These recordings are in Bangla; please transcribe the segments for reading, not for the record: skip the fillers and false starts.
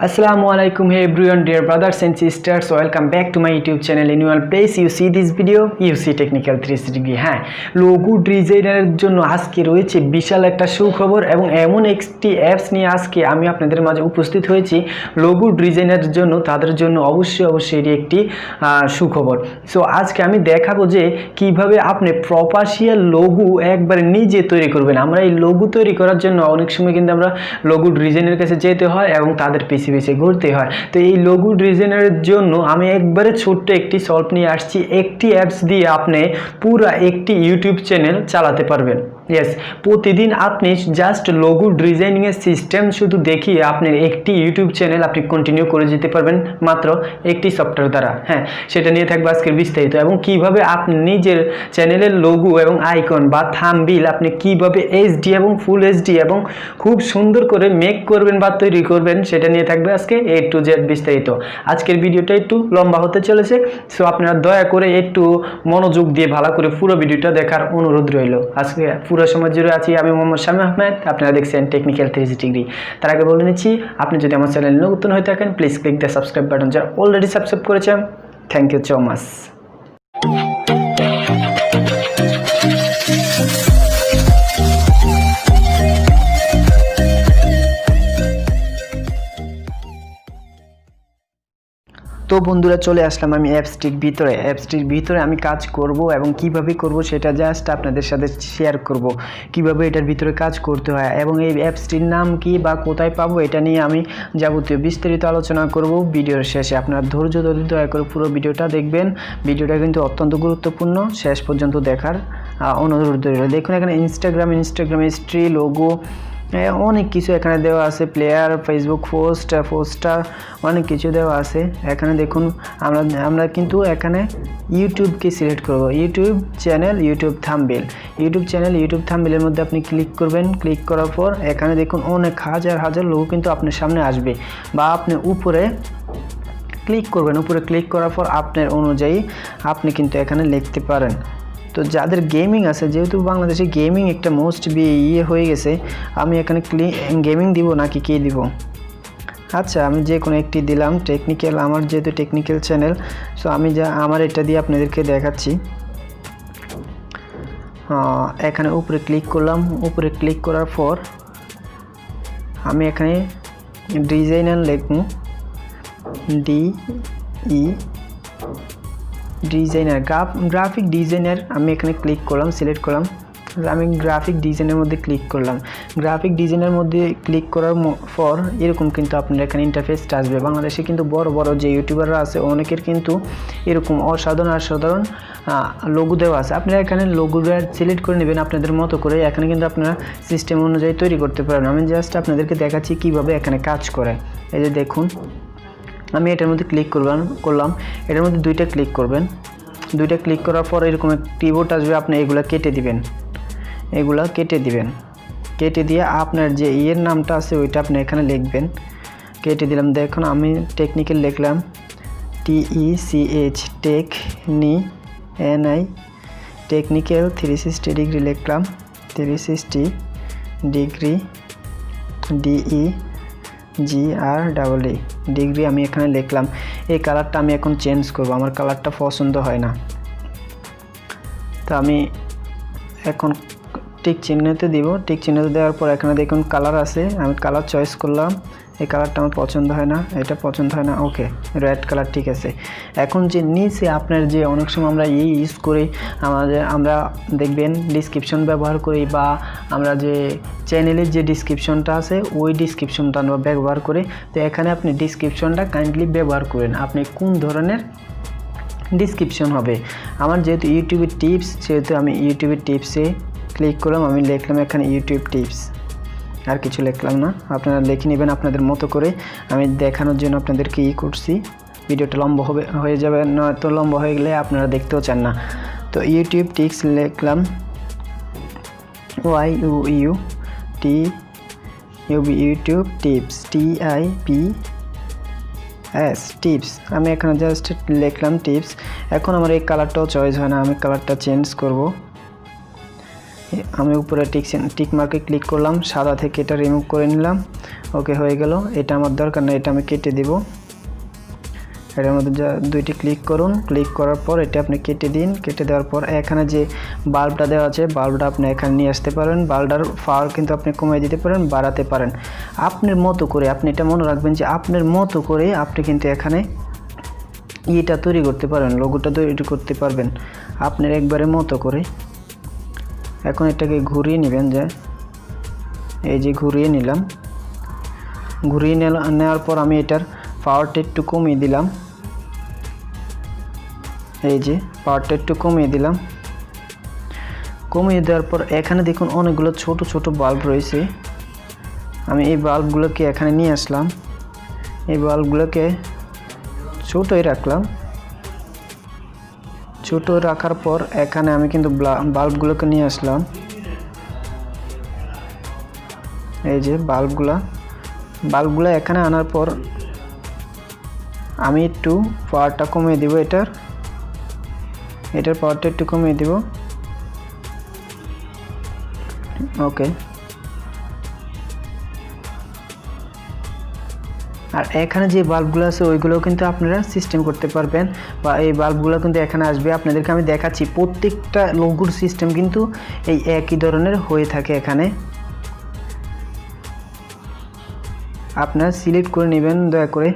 Assalamualaikum, hey everyone, dear brothers and sisters, welcome back to my YouTube channel. In your place you see this video, you see Technical 360 degree. হ্যাঁ, লোগো ডিজাইনের জন্য আজকে রয়েছে বিশাল একটা সুখবর এবং এমন একটি অ্যাপস নিয়ে আজকে আমি আপনাদের মাঝে উপস্থিত হয়েছি। লোগো ডিজাইনের জন্য তাদের জন্য অবশ্যই এটি একটি সুখবর। সো আজকে আমি দেখাবো যে কিভাবে আপনি প্রফেশনাল লোগো একবার নিজে তৈরি করবেন। আমরা এই লোগো তৈরি করার জন্য অনেক সময় কিন্তু আমরা লোগো ডিজাইনের কাছে যেতে হয় এবং তাদের পিছিয়ে ঘুরতে হয়। তো এই লোগো ডিজাইনের জন্য আমি একবারে ছোট্ট একটি সলভ নিয়ে আসছি। একটি অ্যাপস দিয়ে আপনি পুরো একটি ইউটিউব চ্যানেল চালাতে পারবেন। ইয়েস, প্রতিদিন আপনি জাস্ট লোগো ডিজাইনিংয়ের সিস্টেম শুধু দেখিয়ে আপনি একটি ইউটিউব চ্যানেল আপনি কন্টিনিউ করে যেতে পারবেন মাত্র একটি সফটওয়্যার দ্বারা। হ্যাঁ, সেটা নিয়ে থাকবে আজকের বিস্তারিত এবং কিভাবে আপনি নিজের চ্যানেলের লোগো এবং আইকন বা থাম্বনেইল আপনি কিভাবে এইচডি এবং ফুল এইচডি এবং খুব সুন্দর করে মেক করবেন বা তৈরি করবেন সেটা নিয়ে থাকবে আজকে A to Z বিস্তারিত। আজকের ভিডিওটা একটু লম্বা হতে চলেছে, সো আপনারা দয়া করে একটু মনোযোগ দিয়ে ভালো করে পুরো ভিডিওটা দেখার অনুরোধ রইল। আজকে পুরো সময় জুড়ে আছি আমি মোহাম্মদ শামী আহমেদ, আপনারা দেখছেন টেকনিক্যাল 360 ডিগ্রি। তার আগে বলে নিচ্ছি, আপনি যদি আমার চ্যানেলে নতুন হয়ে থাকেন please click the subscribe button. যারা অলরেডি সাবস্ক্রাইব করেছেন থ্যাংক ইউ সো মাচ। তো বন্ধুরা, চলে আসলাম আমি অ্যাপসটির ভিতরে আমি কাজ করব এবং কিভাবে করব সেটা জাস্ট আপনাদের সাথে শেয়ার করব, কিভাবে এটার ভিতরে কাজ করতে হয় এবং এই অ্যাপসটির নাম কি বা কোথায় পাবো এটা নিয়ে আমি যাবতীয় বিস্তারিত আলোচনা করব ভিডিওর শেষে। আপনারা ধৈর্য ধরে দয়া করে পুরো ভিডিওটা দেখবেন। ভিডিওটা কিন্তু অত্যন্ত গুরুত্বপূর্ণ, শেষ পর্যন্ত দেখার অনুরোধ রইল। দেখুন এখানে ইনস্টাগ্রাম হিস্ট্রি, লোগো, অনেক কিছু এখানে দেওয়া আছে, প্লেয়ার, ফেসবুক পোস্টার অনেক কিছু দেওয়া আছে। এখানে দেখুন আমরা কিন্তু এখানে ইউটিউবকে সিলেক্ট করব, ইউটিউব চ্যানেল, ইউটিউব থাম্বনেইলের মধ্যে আপনি ক্লিক করবেন। ক্লিক করার পর এখানে দেখুন অনেক হাজার লোগো কিন্তু আপনার সামনে আসবে, বা আপনি উপরে ক্লিক করবেন। উপরে ক্লিক করার পর আপনার অনুযায়ী আপনি কিন্তু এখানে লিখতে পারেন। তো যাদের গেমিং আছে, যেহেতু বাংলাদেশে গেমিং একটা মোস্ট হয়ে গেছে, আমি এখানে গেমিং দিব নাকি কে দিব? আচ্ছা, আমি যে কোনো একটি দিলাম। টেকনিক্যাল, আমার যেহেতু টেকনিক্যাল চ্যানেল, সো আমি আমার এটা দিয়ে আপনাদেরকে দেখাচ্ছি। এখানে উপরে ক্লিক করলাম। উপরে ক্লিক করার পর আমি এখানে ডিজাইনার লিখব, গ্রাফিক ডিজাইনার আমি এখানে ক্লিক করলাম, সিলেক্ট করলাম। আমি গ্রাফিক ডিজাইনের মধ্যে ক্লিক করলাম। গ্রাফিক ডিজাইনের মধ্যে ক্লিক করার পর এরকম কিন্তু আপনার এখানে ইন্টারফেসটা আসবে। বাংলাদেশে কিন্তু বড় যে ইউটিউবাররা আছে অনেকের কিন্তু এরকম অসাধারণ লোগো দেওয়া আছে। আপনারা এখানে লোগোটা সিলেক্ট করে নেবেন আপনাদের মতো করে। এখানে কিন্তু আপনারা সিস্টেম অনুযায়ী তৈরি করতে পারেন। আমি জাস্ট আপনাদেরকে দেখাচ্ছি কিভাবে এখানে কাজ করে। এই যে দেখুন, আমি এটার মধ্যে ক্লিক করলাম। এটার মধ্যে দুইটা ক্লিক করবেন। দুইটা ক্লিক করার পর এরকম একটা কিবোর্ড আসবে, আপনি এগুলা কেটে দিবেন। কেটে দিয়ে আপনার যে ইয়ের নামটা আছে ওইটা আপনি এখানে লিখবেন। কেটে দিলাম। দেখুন আমি টেকনিক্যাল লিখলাম, TECH টেকনিক্যাল 360 ডিগ্রি লিখলাম। 360 ডিগ্রি ডিগ্রি আমি এখানে লিখলাম। এই কালারটা আমি এখন চেঞ্জ করব, আমার কালারটা পছন্দ হয় না। তো আমি এখন টিক চিহ্নতে দিব। টিক চিহ্নতে দেওয়ার পর এখানে দেখুন কালার আছে, আমি কালার চয়েস করলাম। এই কালারটা আমার পছন্দ হয় না, এটা পছন্দ হয় না, ওকে, রেড কালার ঠিক আছে। এখন যে নিচে আপনার যে অনেক সময় আমরা ইউজ করি, আমরা দেখবেন ডিসক্রিপশন ব্যবহার করি, বা আমরা যে চ্যানেলের যে ডিসক্রিপশনটা আছে ওই ডিসক্রিপশনটা আমরা ব্যবহার করি। তো এখানে আপনি ডিসক্রিপশনটা কাইন্ডলি ব্যবহার করেন, আপনি কোন ধরনের ডিসক্রিপশন হবে। আমার যেহেতু ইউটিউবের টিপস, সেহেতু আমি ইউটিউবের টিপসে ক্লিক করলাম। আমি লিখলাম এখানে ইউটিউব টিপস, আর কিছু লিখলাম না। আপনারা লিখে নেবেন আপনাদের মতো করে। আমি দেখানোর জন্য আপনাদেরকে করছি। ভিডিওটা লম্বা হয়ে যাবে, নয়তো লম্বা হয়ে গেলে আপনারা দেখতেও চান না। তো ইউটিউব টিপস লিখলাম, ইউটিউব টিপস, টিপস। আমি এখানে জাস্ট লিখলাম টিপস। এখন আমার এই কালারটাও চয়েস হয় না, আমি কালারটা চেঞ্জ করব। আমি উপরে টিক মার্কে ক্লিক করলাম, সাদা থেকে এটা রিমুভ করে নিলাম। ওকে, হয়ে গেল। এটা আমার দরকার না, এটা আমি কেটে দিব। এটার মধ্যে দুইটি ক্লিক করুন, ক্লিক করার পর এটা আপনি কেটে দিন। কেটে দেওয়ার পর এখানে যে বাল্বটা দেওয়া আছে, বাল্বটা আপনি এখানে নিয়ে আসতে পারেন। বাল্বটার পাওয়ার কিন্তু আপনি কমিয়ে দিতে পারেন, বাড়াতে পারেন আপনার মতো করে। আপনি এটা মনে রাখবেন যে আপনার মতো করে আপনি কিন্তু এখানে এটা তৈরি করতে পারেন, লোগোটা তৈরি করতে পারবেন আপনার একবারে মতো করে। এখন এটাকে ঘুরিয়ে নেবেন, যে এই যে ঘুরিয়ে নিলাম। ঘুরিয়ে নেওয়ার পর আমি এটার পাওয়ারটা একটু কমিয়ে দিলাম। এই যে পাওয়ারটা একটু কমিয়ে দিলাম। কমিয়ে দেওয়ার পর এখানে দেখুন অনেকগুলো ছোট ছোট বাল্ব রয়েছে। আমি এই বাল্বগুলোকে এখানে নিয়ে আসলাম। এই বাল্বগুলোকে ছোটোই রাখলাম। ছোটো রাখার পর এখানে আমি কিন্তু বাল্বগুলোকে নিয়ে আসলাম। এই যে বাল্বগুলো এখানে আনার পর আমি একটু পাওয়ারটা কমিয়ে দেব। এটার পাওয়ারটা একটু কমিয়ে দেব। ওকে, আর এখানে যে বাল্বগুলো আছে ওইগুলো কিন্তু আপনারা সিস্টেম করতে পারবেন, বা এই বাল্বগুলো কিন্তু এখানে আসবে। আপনাদেরকে আমি দেখাচ্ছি, প্রত্যেকটা লোগোর সিস্টেম কিন্তু এই একই ধরনের হয়ে থাকে। এখানে আপনারা সিলেক্ট করে নেবেন দয়া করে।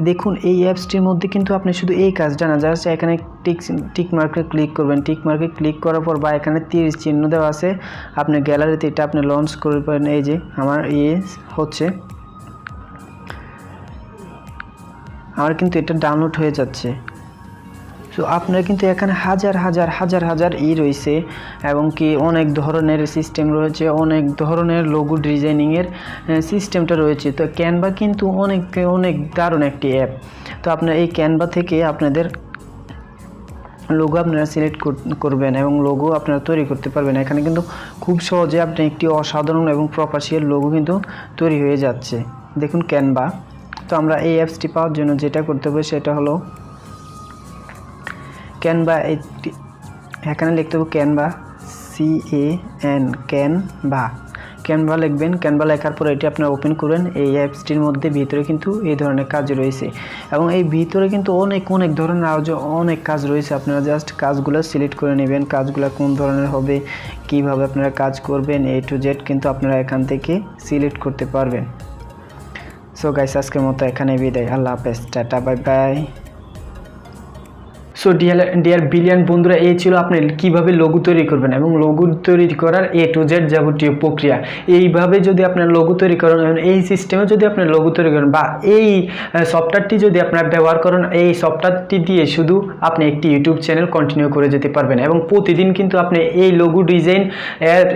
দেখুন এই অ্যাপসটির মধ্যে কিন্তু আপনি শুধু এই কাজটা না, জাস্ট এখানে টিক মার্কে ক্লিক করবেন। টিক মার্কে ক্লিক করার পর বা এখানে 30 চিহ্ন দেওয়া আছে, আপনি গ্যালারিতে এটা আপনি লঞ্চ করবেন। এই যে আমার হচ্ছে, আমার কিন্তু এটা ডাউনলোড হয়ে যাচ্ছে। সো আপনার কিন্তু এখানে হাজার হাজার রয়েছে, এবং কি অনেক ধরনের সিস্টেম রয়েছে, অনেক ধরনের লোগো ডিজাইনিংয়ের সিস্টেমটা রয়েছে। তো ক্যানভা কিন্তু অনেক দারুণ একটি অ্যাপ। তো আপনার এই ক্যানভা থেকে আপনাদের লোগো আপনারা সিলেক্ট করবেন এবং লোগো আপনারা তৈরি করতে পারবেন। এখানে কিন্তু খুব সহজে আপনি একটি অসাধারণ এবং প্রফেশনাল লোগো কিন্তু তৈরি হয়ে যাচ্ছে। দেখুন ক্যানভা। তো আমরা এই অ্যাপসটি পাওয়ার জন্য যেটা করতে হবে সেটা হলো ক্যানভা। এখানে লিখতে হবে ক্যানভা, ক্যানভা লিখবেন। ক্যানভা লেখার পর এটি আপনারা ওপেন করবেন। এই অ্যাপসটির মধ্যে ভিতরে কিন্তু এই ধরনের কাজ রয়েছে, এবং এই ভিতরে কিন্তু অনেক ধরনের আরও অনেক কাজ রয়েছে। আপনারা জাস্ট কাজগুলো সিলেক্ট করে নেবেন, কাজগুলো কোন ধরনের হবে, কিভাবে আপনারা কাজ করবেন, A to Z কিন্তু আপনারা এখান থেকে সিলেক্ট করতে পারবেন। সো গাইস, আজকের মতো এখানে বিদায়। আল্লাহ হাফেজ, tata, bye bye. So dear billion বন্ধুরা, এই ছিল আপনি কীভাবে লোগো তৈরি করবেন এবং লোগো তৈরি করার A to Z যাবতীয় প্রক্রিয়া। এইভাবে যদি আপনার লোগো তৈরি করেন, এই সিস্টেমে যদি আপনার লোগো তৈরি করেন, বা এই সফটওয়্যারটি যদি আপনার ব্যবহার করেন, এই সফটওয়্যারটি দিয়ে শুধু আপনি একটি ইউটিউব চ্যানেল কন্টিনিউ করে যেতে পারবেন, এবং প্রতিদিন কিন্তু আপনি এই লোগো ডিজাইন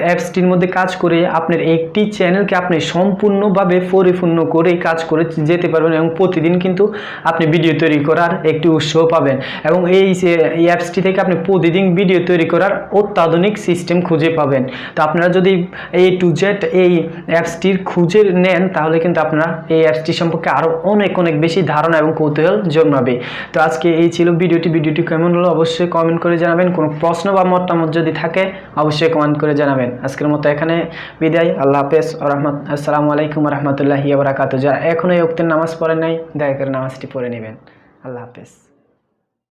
অ্যাপসটির মধ্যে কাজ করে আপনার একটি চ্যানেলকে আপনি সম্পূর্ণভাবে পরিপূর্ণ করে কাজ করে যেতে পারবেন, এবং প্রতিদিন কিন্তু আপনি ভিডিও তৈরি করার একটি উৎসাহ পাবেন। এবং এই অ্যাপসটি থেকে আপনি প্রতিদিন ভিডিও তৈরি করার অত্যাধুনিক সিস্টেম খুঁজে পাবেন। তো আপনারা যদি A to Z এই অ্যাপসটির খুঁজে নেন, তাহলে কিন্তু আপনারা এই অ্যাপসটি সম্পর্কে আরও অনেক বেশি ধারণা এবং কৌতূহল জন্মাবে। তো আজকে এই ছিল ভিডিওটি কেমন হলো অবশ্যই কমেন্ট করে জানাবেন। কোনো প্রশ্ন বা মতামত যদি থাকে অবশ্যই কমেন্ট করে জানাবেন। আজকের মতো এখানে বিদায়। আল্লাহ হাফেজ, আসসালামু আলাইকুম রহমতুল্লাহি ওয়া বারাকাতুহু। যারা এখনও এই ওয়াক্তের নামাজ পড়েন নাই, দয়া করে নামাজটি পড়ে নেবেন। আল্লাহ হাফেজ।